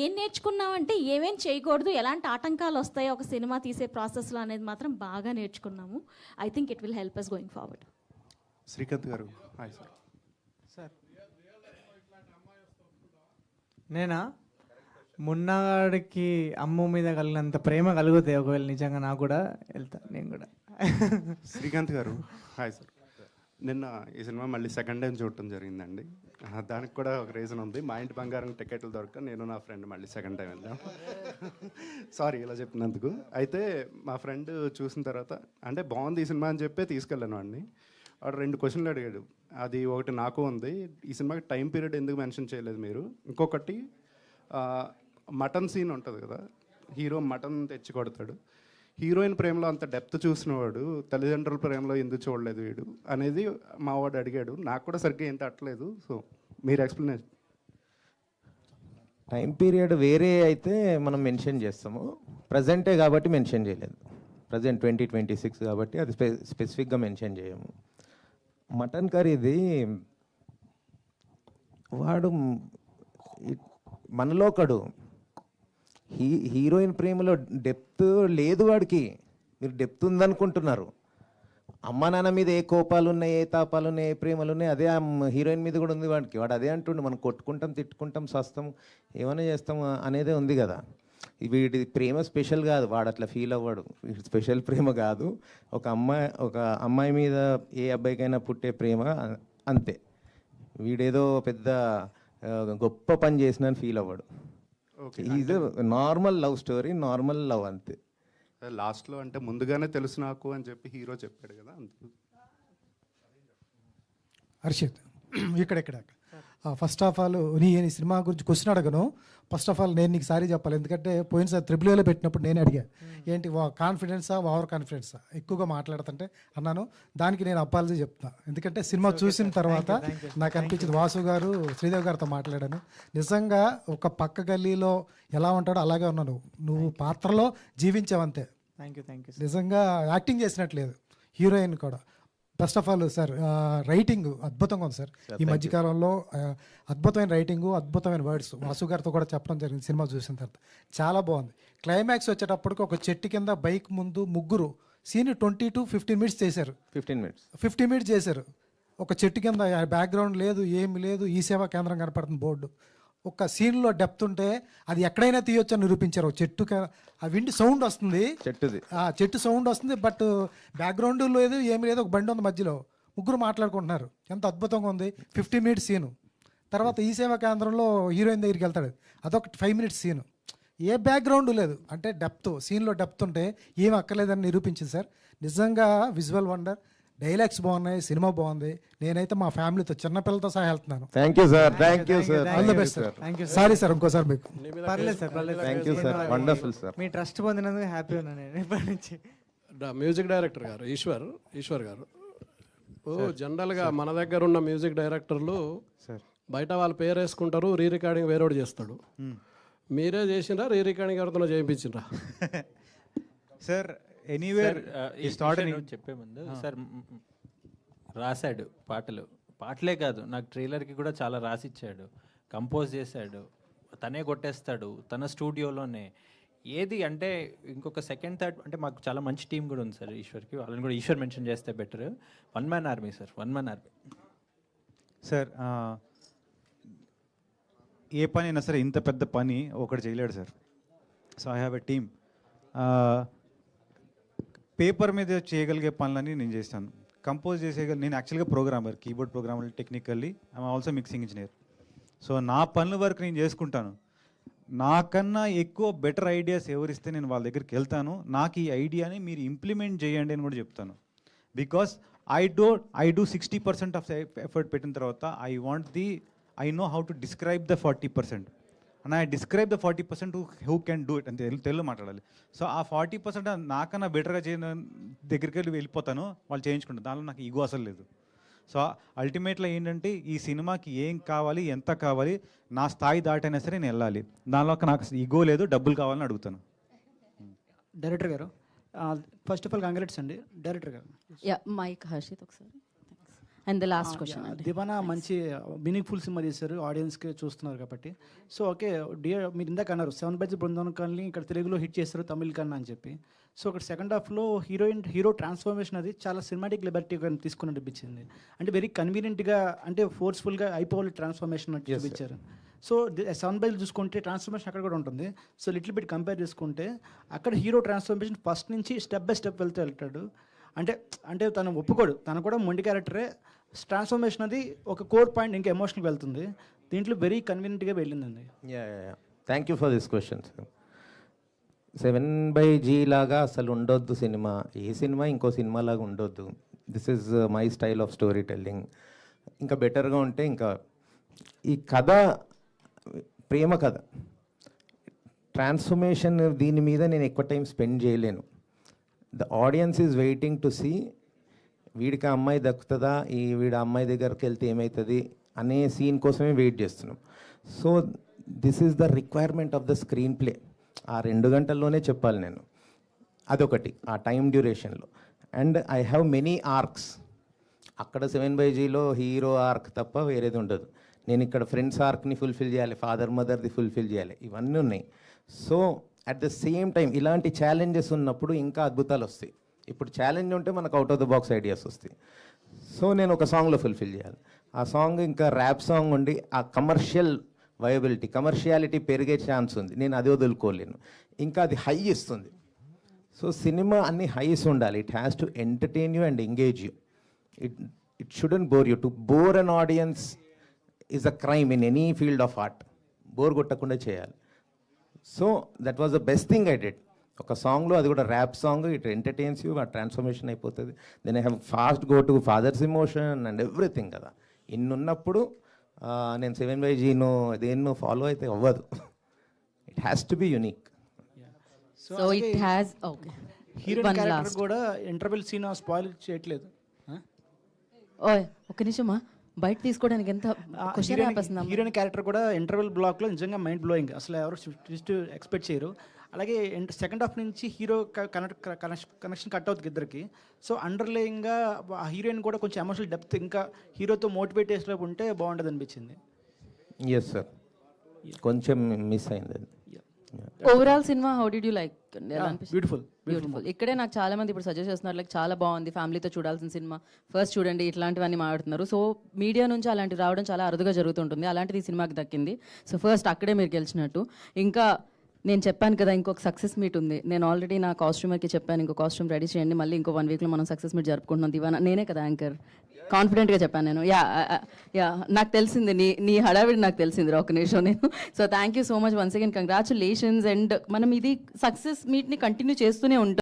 ఏం నేర్చుకున్నామంటే ఏమేం చేయకూడదు, ఎలాంటి ఆటంకాలు వస్తాయో ఒక సినిమా తీసే ప్రాసెస్లో అనేది మాత్రం బాగా నేర్చుకున్నాము. I think it will help us going forward. Srikanth గారు హాయ్ సార్. సార్ నేనా మున్నాగాడికి అమ్మ మీద కలిగినంత ప్రేమ కలుగుతాయి ఒకవేళ నిజంగా నాకు కూడా వెళ్తా నేను కూడా. శ్రీకాంత్ గారు హాయ్ సార్. నిన్న ఈ సినిమా మళ్ళీ సెకండ్ టైం చూడటం జరిగిందండి. దానికి కూడా ఒక రీజన్ ఉంది. మా ఇంటి బంగారం టికెట్లు దొరక నేను నా ఫ్రెండ్ మళ్ళీ సెకండ్ టైం వెళ్దాం. సారీ ఇలా చెప్పినందుకు. అయితే మా ఫ్రెండ్ చూసిన తర్వాత అంటే బాగుంది ఈ సినిమా అని చెప్పి తీసుకెళ్ళాను వాడిని. వాడు 2 క్వశ్చన్లు అడిగాడు. అది ఒకటి నాకు ఉంది, ఈ సినిమాకి టైం పీరియడ్ ఎందుకు మెన్షన్ చేయలేదు మీరు. ఇంకొకటి మటన్ సీన్ ఉంటుంది కదా, హీరో మటన్ తెచ్చి కొడతాడు. హీరోయిన్ ప్రేమలో అంత డెప్త్ చూసినవాడు తల్లిదండ్రుల ప్రేమలో ఎందుకు చూడలేదు వీడు అనేది మా వాడు అడిగాడు. నాకు కూడా సరిగ్గా ఏం తట్టలేదు. సో మీరు ఎక్స్ప్లెనేషన్. టైం పీరియడ్ వేరే అయితే మనం మెన్షన్ చేస్తాము, ప్రజెంటే కాబట్టి మెన్షన్ చేయలేదు. ప్రజెంట్ 2026 కాబట్టి అది స్పెసిఫిక్గా మెన్షన్ చేయము. మటన్ కర్రీది వాడు మనలో ఒకడు హీరోయిన్ ప్రేమలో డెప్త్ లేదు వాడికి. మీరు డెప్త్ ఉందనుకుంటున్నారు. అమ్మ నాన్న మీద ఏ కోపాలు ఉన్నాయి, ఏ తాపాలు ఉన్నాయి, ఏ ప్రేమలు ఉన్నాయి, అదే హీరోయిన్ మీద కూడా ఉంది వాడికి. వాడు అదే అంటుండు, మనం కొట్టుకుంటాం, తిట్టుకుంటాం, సస్తాం, ఏమైనా చేస్తాం అనేదే ఉంది కదా. వీడి ప్రేమ స్పెషల్ కాదు, వాడు అట్లా ఫీల్ అవ్వడు. వీడి స్పెషల్ ప్రేమ కాదు. ఒక అమ్మాయి మీద ఏ అబ్బాయికైనా పుట్టే ప్రేమ అంతే. వీడేదో పెద్ద గొప్ప పని చేసిన ఫీల్ అవ్వడు. Is normal love story, normal love అంతే. లాస్ట్లో అంటే ముందుగానే తెలుసు నాకు అని చెప్పి హీరో చెప్పాడు కదా అందుకు. హర్షిత్ ఇక్కడ ఫస్ట్ ఆఫ్ ఆల్ నీ సినిమా గురించి క్వశ్చన్ అడగను. ఫస్ట్ ఆఫ్ ఆల్ నేను నీకు సారీ చెప్పాలి, ఎందుకంటే పోయినసారి AAAలో పెట్టినప్పుడు నేను అడిగా ఏంటి కాన్ఫిడెన్సా ఓవర్ కాన్ఫిడెన్సా ఎక్కువగా మాట్లాడుతుంటే అన్నాను. దానికి నేను అపాలజీ చెప్తాను, ఎందుకంటే సినిమా చూసిన తర్వాత నాకు అనిపించింది. వాసు గారు శ్రీదేవి గారితో మాట్లాడాను. నిజంగా ఒక పక్క గల్లీలో ఎలా ఉంటాడో అలాగే ఉన్నాను. నువ్వు పాత్రలో జీవించావంతే. Thank you. నిజంగా యాక్టింగ్ చేసినట్లేదు. హీరోయిన్ కూడా first of all sir writing అద్భుతంగా ఉంది సార్. ఈ మధ్యకాలంలో అద్భుతమైన రైటింగు, అద్భుతమైన వర్డ్స్ వాసు గారితో కూడా చెప్పడం జరిగింది సినిమా చూసిన తర్వాత. చాలా బాగుంది. క్లైమాక్స్ వచ్చేటప్పటికి ఒక చెట్టు కింద బైక్ ముందు ముగ్గురు సీన్ 20 to 15 minutes చేశారు. 15 minutes చేశారు. ఒక చెట్టు కింద బ్యాక్గ్రౌండ్ లేదు, ఏమి లేదు, ఈ సేవా కేంద్రం కనపడుతుంది బోర్డు. ఒక సీన్లో డెప్త్ ఉంటే అది ఎక్కడైనా తీయొచ్చు అని నిరూపించారు. చెట్టు ఆ విండ్ సౌండ్ వస్తుంది, చెట్టు సౌండ్ వస్తుంది, బట్ బ్యాక్గ్రౌండ్ లేదు, ఏమి లేదు, ఒక బండి ఉంది మధ్యలో, ముగ్గురు మాట్లాడుకుంటున్నారు. ఎంత అద్భుతంగా ఉంది. 50 minutes సీను. తర్వాత ఈ సేవా కేంద్రంలో హీరోయిన్ దగ్గరికి వెళ్తాడు, అదొక 5 minutes సీను. ఏ బ్యాక్గ్రౌండ్ లేదు, అంటే డెప్త్, సీన్లో డెప్త్ ఉంటే ఏం అక్కర్లేదని నిరూపించింది సార్. నిజంగా విజువల్ వండర్. డైలాగ్స్ బాగున్నాయి, సినిమా బాగుంది. నేనైతే మా ఫ్యామిలీతో చిన్నపిల్లలతో సహా వెళ్తున్నాను. Thank you sir. All the best sir. Sorry sir ఇంకోసారి మీకు. పర్లేదు sir. Thank you sir. Wonderful sir. మీ ట్రస్ట్ పొందినందుకు హ్యాపీ ఉన్నాను నేను ఇప్పటి నుంచి. మ్యూజిక్ డైరెక్టర్ గారు ఈశ్వర్ గారు జనరల్గా మన దగ్గర ఉన్న మ్యూజిక్ డైరెక్టర్లు బయట వాళ్ళ పేరు వేసుకుంటారు, రీ రికార్డింగ్ వేరేవాడు చేస్తాడు. మీరే చేసిండ్రా, రీ రికార్డింగ్ ఎవరితో చేయించిండ్రా? సార్ ఎనీవేర్ చెప్పే ముందు సార్ రాశాడు పాటలే కాదు, నాకు ట్రైలర్కి కూడా చాలా రాసిచ్చాడు, కంపోజ్ చేశాడు, తనే కొట్టేస్తాడు తన స్టూడియోలోనే. ఏది అంటే ఇంకొక సెకండ్ థర్డ్ అంటే మాకు చాలా మంచి టీం కూడా ఉంది సార్ ఈశ్వర్కి. వాళ్ళని కూడా ఈశ్వర్ మెన్షన్ చేస్తే better. 1 man army sir, 1 man army sir. ఏ పని అయినా సరే ఇంత పెద్ద పని ఒకటి చేయలేడు sir. So I have a team. Paper మీద చేయగలిగే పనులని నేను చేస్తాను, కంపోజ్ నేను యాక్చువల్గా programmer, keyboard programmer, technically I'm also mixing engineer. So నా పనుల వరకు నేను చేసుకుంటాను. నాకన్నా ఎక్కువ బెటర్ ఐడియాస్ ఎవరిస్తే నేను వాళ్ళ దగ్గరికి వెళ్తాను. నాకు ఈ ఐడియాని మీరు ఇంప్లిమెంట్ చేయండి అని కూడా చెప్తాను. Because I do 60% of effort పెట్టిన తర్వాత I know how to describe the 40%. And I describe the 40% who can do it అని తెలుగు మాట్లాడాలి. సో ఆ 40% నాకన్నా బెటర్గా దగ్గరికి వెళ్ళిపోతాను, వాళ్ళు చేయించుకుంటాను. దానిలో నాకు ఈగో అసలు లేదు. సో అల్టిమేట్లో ఏంటంటే ఈ సినిమాకి ఏం కావాలి, ఎంత కావాలి, నా స్థాయి దాటైనా సరే నేను వెళ్ళాలి. దానిలో నాకు ఈగో లేదు, డబ్బులు కావాలని అడుగుతాను. డైరెక్టర్ గారు ఫస్ట్ ఆఫ్ ఆల్ కంగ్రాట్స్ అండి డైరెక్టర్ గారు. యా మైక్ హర్షిత్ ఒకసారి. అండ్ ద లాస్ట్ క్వశ్చన్ అండి. దివానా మంచి మీనింగ్ఫుల్ సినిమా తీశారు, ఆడియన్స్కి చూస్తున్నారు కాబట్టి. సో ఓకే మీరు ఇందాక అన్నారు 7 బడ్జెట్ బృందం కానీ ఇక్కడ తెలుగులో హిట్ చేస్తారు తమిళ్ కన్నా అని చెప్పి. సో ఇక్కడ సెకండ్ హాఫ్లో హీరో ట్రాన్స్ఫర్మేషన్ అది చాలా సినిమాటిక్ లిబర్టీగా తీసుకున్నట్టు అనిపించింది. అంటే వెరీ కన్వీనియంట్గా అంటే ఫోర్స్ఫుల్గా అయిపోవాలి ట్రాన్స్ఫర్మేషన్ అని చూపించారు. సో 7 బడ్జెట్ చూసుకుంటే ట్రాన్స్ఫర్మేషన్ అక్కడ కూడా ఉంటుంది. సో లిటిల్ బిట్ కంపేర్ చేసుకుంటే అక్కడ హీరో ట్రాన్స్ఫర్మేషన్ ఫస్ట్ నుంచి స్టెప్ బై స్టెప్ వెళ్తాడు. అంటే తను ఒప్పుకోడు, తను కూడా మొండి క్యారెక్టరే. ట్రాన్స్ఫర్మేషన్ అది ఒక కోర్ పాయింట్ ఇంకా ఎమోషనల్గా వెళ్తుంది. దీంట్లో వెరీ కన్వీనియంట్గా వెళ్ళిందండి. Thank you for this question. 7/G లాగా అసలు ఉండొద్దు సినిమా. ఏ సినిమా ఇంకో సినిమా లాగా ఉండొద్దు. This is my style of story telling. ఇంకా బెటర్గా ఉంటే ఇంకా ఈ కథ ప్రేమ కథ ట్రాన్స్ఫర్మేషన్ దీని మీద నేను ఎక్కువ టైం స్పెండ్ చేయలేను. The audience is waiting to see వీడికి ఆ అమ్మాయి దక్కుతుందా, వీడి అమ్మాయి దగ్గరికి వెళ్తే ఏమవుతుంది అనే సీన్ కోసమే వెయిట్ చేస్తున్నాం. So this is the requirement of the screen play. ఆ 2 గంటల్లోనే చెప్పాలి నేను, అదొకటి ఆ టైం డ్యూరేషన్లో. And I have many arcs. అక్కడ 7/Gలో హీరో ఆర్క్ తప్ప వేరేది ఉండదు. నేను ఇక్కడ ఫ్రెండ్స్ ఆర్క్ని ఫుల్ఫిల్ చేయాలి, ఫాదర్ మదర్ది ఫుల్ఫిల్ చేయాలి, ఇవన్నీ ఉన్నాయి. So at the same time ఇలాంటి ఛాలెంజెస్ ఉన్నప్పుడు ఇంకా అద్భుతాలు వస్తాయి. ఇప్పుడు ఛాలెంజ్ ఉంటే మనకు out of the box ideas వస్తాయి. సో నేను ఒక సాంగ్లో ఫుల్ఫిల్ చేయాలి. ఆ సాంగ్ ఇంకా ర్యాప్ సాంగ్ ఉండి ఆ కమర్షియాలిటీ పెరిగే ఛాన్స్ ఉంది. నేను అది వదులుకోలేను. ఇంకా అది హై ఇస్తుంది. సో సినిమా అన్ని హైస్ ఉండాలి. It has to entertain you and engage you. It shouldn't bore you. To bore an audience is a crime in any field of art. Bore కొట్టకుండా చేయాలి. So that was the best thing I did. ఒక సాంగ్లో అది కూడా rap song, it entertains you, ఆ transformation అయిపోతుంది. Then I have fast go to father's emotion and everything కదా. ఇన్నున్నప్పుడు నేను 7/Gను దేన్నో ఫాలో అయితే అవ్వదు. It has to be unique. So it has okay. Heroine character కూడా ఇంటర్వెల్ సీన్ స్పాయిల్ చేయట్లేదు. ఓయ్ ఒక్క నిమిషమా, బయట తీసుకోవడానికి ఎంత క్వశ్చన్ హీరోయిన్ క్యారెక్టర్ కూడా ఇంటర్వెల్ బ్లాక్లో నిజంగా మైండ్ బ్లోయింగ్. అసలు ఎవరు ట్విస్ట్ ఎక్స్పెక్ట్ చేయరు. అలాగే సెకండ్ హాఫ్ నుంచి హీరో కనెక్షన్ కట్ అవుతుంది ఇద్దరికి. సో అండర్లేయింగ్గా ఆ హీరోయిన్ కూడా కొంచెం ఎమోషనల్ డెప్త్ ఇంకా హీరోతో మోటివేట్ చేసేలో ఉంటే బాగుంటుంది అనిపించింది. ఎస్ సార్, కొంచెం మిస్ అయింది అది. Overall cinema how did you like? Beautiful. ఇక్కడే నాకు చాలా మంది ఇప్పుడు సజెస్ట్ చేస్తున్నారు, లైక్ చాలా బాగుంది, ఫ్యామిలీతో చూడాల్సిన సినిమా, ఫస్ట్ చూడండి, ఇట్లాంటివన్నీ మాట్లాడుతున్నారు. సో మీడియా నుంచి అలాంటివి రావడం చాలా అరుదుగా జరుగుతుంటుంది. అలాంటిది ఈ సినిమాకి దక్కింది. సో ఫస్ట్ అక్కడే మీరు గెలిచినట్టు. ఇంకా నేను చెప్పాను కదా ఇంకొక సక్సెస్ మీట్ ఉంది. నేను ఆల్రెడీ నా కాస్ట్యూమర్కి చెప్పాను, ఇంకో కాస్ట్యూమ్ రెడీ చేయండి, మళ్ళీ ఇంకో 1 వీక్లో మనం సక్సెస్ మీట్ జరుపుకుంటున్నాం. దివానా నేనే కదా యాంకర్, కాన్ఫిడెంట్గా చెప్పాను నేను. యా నాకు తెలిసింది, నీ హడావిడి నాకు తెలిసింది ఒక నిమిషం నేను. So thank you so much once again, congratulations. And మనం ఇది సక్సెస్ మీట్ని కంటిన్యూ చేస్తూనే ఉంటాం.